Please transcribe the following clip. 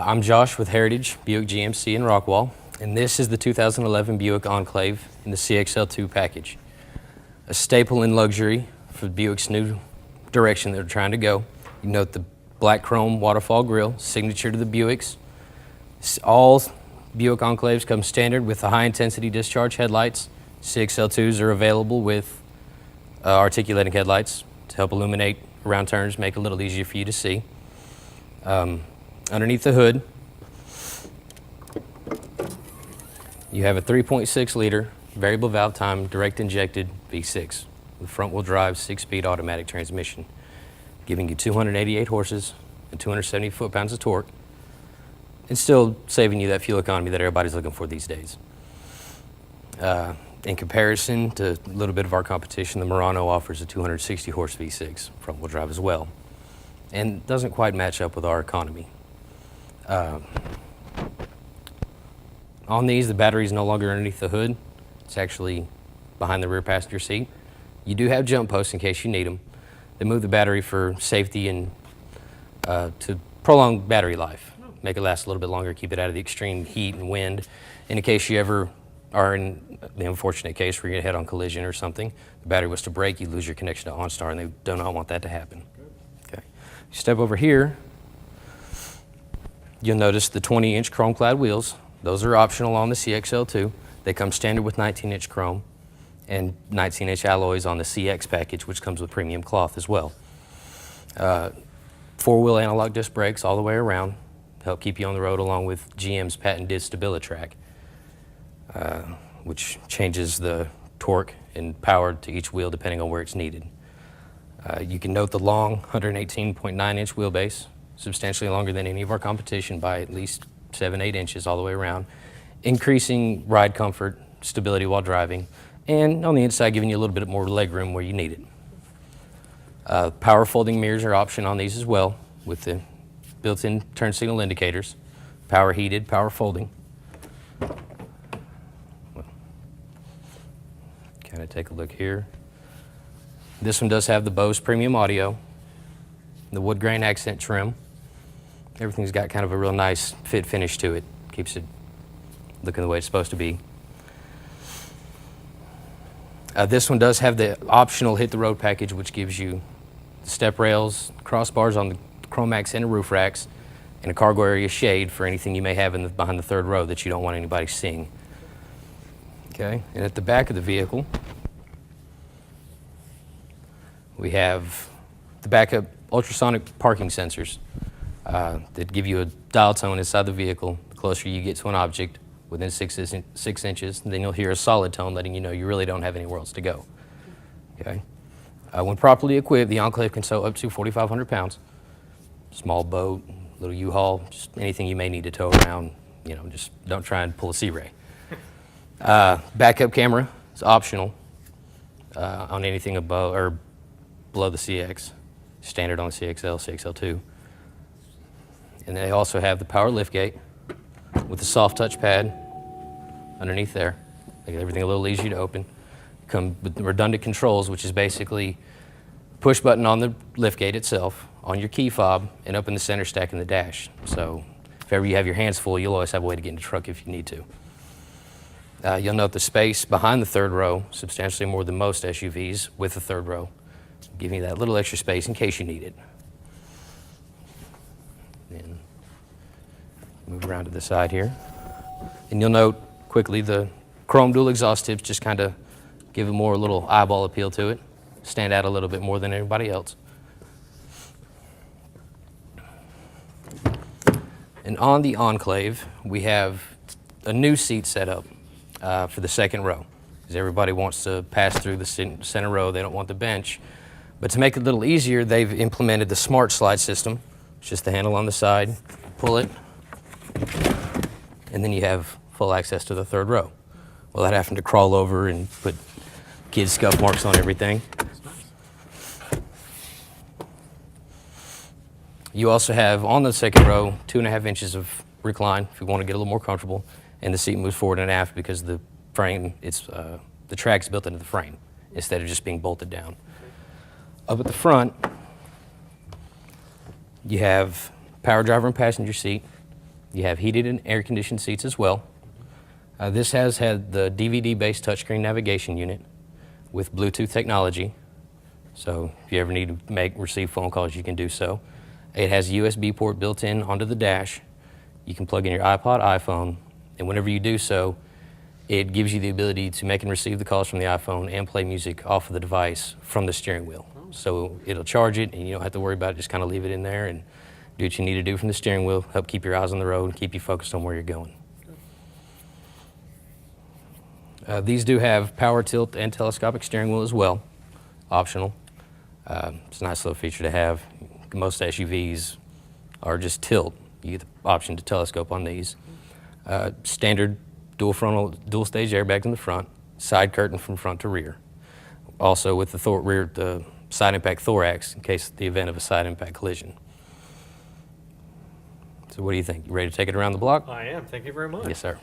I'm Josh with Heritage Buick GMC in Rockwall, and this is the 2011 Buick Enclave in the CXL2 package. A staple in luxury for Buick's new direction they're trying to go. You note the black chrome waterfall grille, signature to the Buicks. All Buick Enclaves come standard with the high-intensity discharge headlights. CXL2s are available with articulating headlights to help illuminate around turns, make it a little easier for you to see. Underneath the hood, you have a 3.6 liter variable valve time direct injected V6 with front wheel drive 6-speed automatic transmission, giving you 288 horses and 270 foot-pounds of torque, and still saving you that fuel economy that everybody's looking for these days. In comparison to a little bit of our competition, the Murano offers a 260 horse V6 front wheel drive as well, and doesn't quite match up with our economy. On these, the battery is no longer underneath the hood. It's actually behind the rear passenger seat. You do have jump posts in case you need them. They move the battery for safety and to prolong battery life, make it last a little bit longer, keep it out of the extreme heat and wind. In case you ever are in the unfortunate case where you're head on collision or something, the battery was to break, you lose your connection to OnStar, and they do not want that to happen. Okay. You step over here, you'll notice the 20-inch chrome-clad wheels. Those are optional on the CXL2. They come standard with 19-inch chrome and 19-inch alloys on the CX package, which comes with premium cloth as well. Four-wheel analog disc brakes all the way around, help keep you on the road, along with GM's patented StabiliTrack, which changes the torque and power to each wheel depending on where it's needed. You can note the long 118.9-inch wheelbase, substantially longer than any of our competition by at least 7-8 inches all the way around, increasing ride comfort, stability while driving, and on the inside giving you a little bit more leg room where you need it. Power folding mirrors are option on these as well, with the built-in turn signal indicators, power heated, power folding. Kind of take a look here. This one does have the Bose premium audio, the wood grain accent trim. Everything's got kind of a real nice fit finish to it. Keeps it looking the way it's supposed to be. This one does have the optional hit the road package, which gives you the step rails, crossbars on the Chromax and roof racks, and a cargo area shade for anything you may have behind the third row that you don't want anybody seeing. Okay, and at the back of the vehicle, we have the backup ultrasonic parking sensors that give you a dial tone inside the vehicle. The closer you get to an object within 6 inches, then you'll hear a solid tone letting you know you really don't have anywhere else to go. Okay. When properly equipped, the Enclave can tow up to 4,500 pounds. Small boat, little U-Haul, just anything you may need to tow around. You know, just don't try and pull a Sea Ray. Backup camera is optional on anything above or below the CX, standard on the CXL, CXL2. And they also have the power liftgate with the soft touch pad underneath there. Make everything a little easier to open. Come with redundant controls, which is basically push button on the liftgate itself, on your key fob, and open the center stack in the dash. So if ever you have your hands full, you'll always have a way to get in the truck if you need to. You'll note the space behind the third row, substantially more than most SUVs with the third row, giving you that little extra space in case you need it. And move around to the side here. And you'll note quickly the chrome dual exhaust tips just kind of give a little eyeball appeal to it, stand out a little bit more than everybody else. And on the Enclave, we have a new seat setup for the second row, because everybody wants to pass through the center row. They don't want the bench. But to make it a little easier, they've implemented the Smart Slide system. It's just the handle on the side, pull it, and then you have full access to the third row without having to crawl over and put kids' scuff marks on everything. You also have on the second row 2.5 inches of recline if you want to get a little more comfortable, and the seat moves forward and aft because the frame, the track's built into the frame instead of just being bolted down. Up at the front, you have power driver and passenger seat, You have heated and air-conditioned seats as well. This has had the DVD-based touchscreen navigation unit with Bluetooth technology. So if you ever need to receive phone calls, you can do so. It has a USB port built in onto the dash. You can plug in your iPod, iPhone, and whenever you do so, it gives you the ability to make and receive the calls from the iPhone and play music off of the device from the steering wheel. So it'll charge it, and you don't have to worry about it. Just kind of leave it in there and do what you need to do from the steering wheel, help keep your eyes on the road, and keep you focused on where you're going. These do have power tilt and telescopic steering wheel as well, optional. It's a nice little feature to have. Most SUVs are just tilt. You get the option to telescope on these. Standard dual stage airbags in the front, side curtain from front to rear. Also with the side impact thorax in case the event of a side impact collision. So what do you think? You ready to take it around the block? I am. Thank you very much. Yes, sir.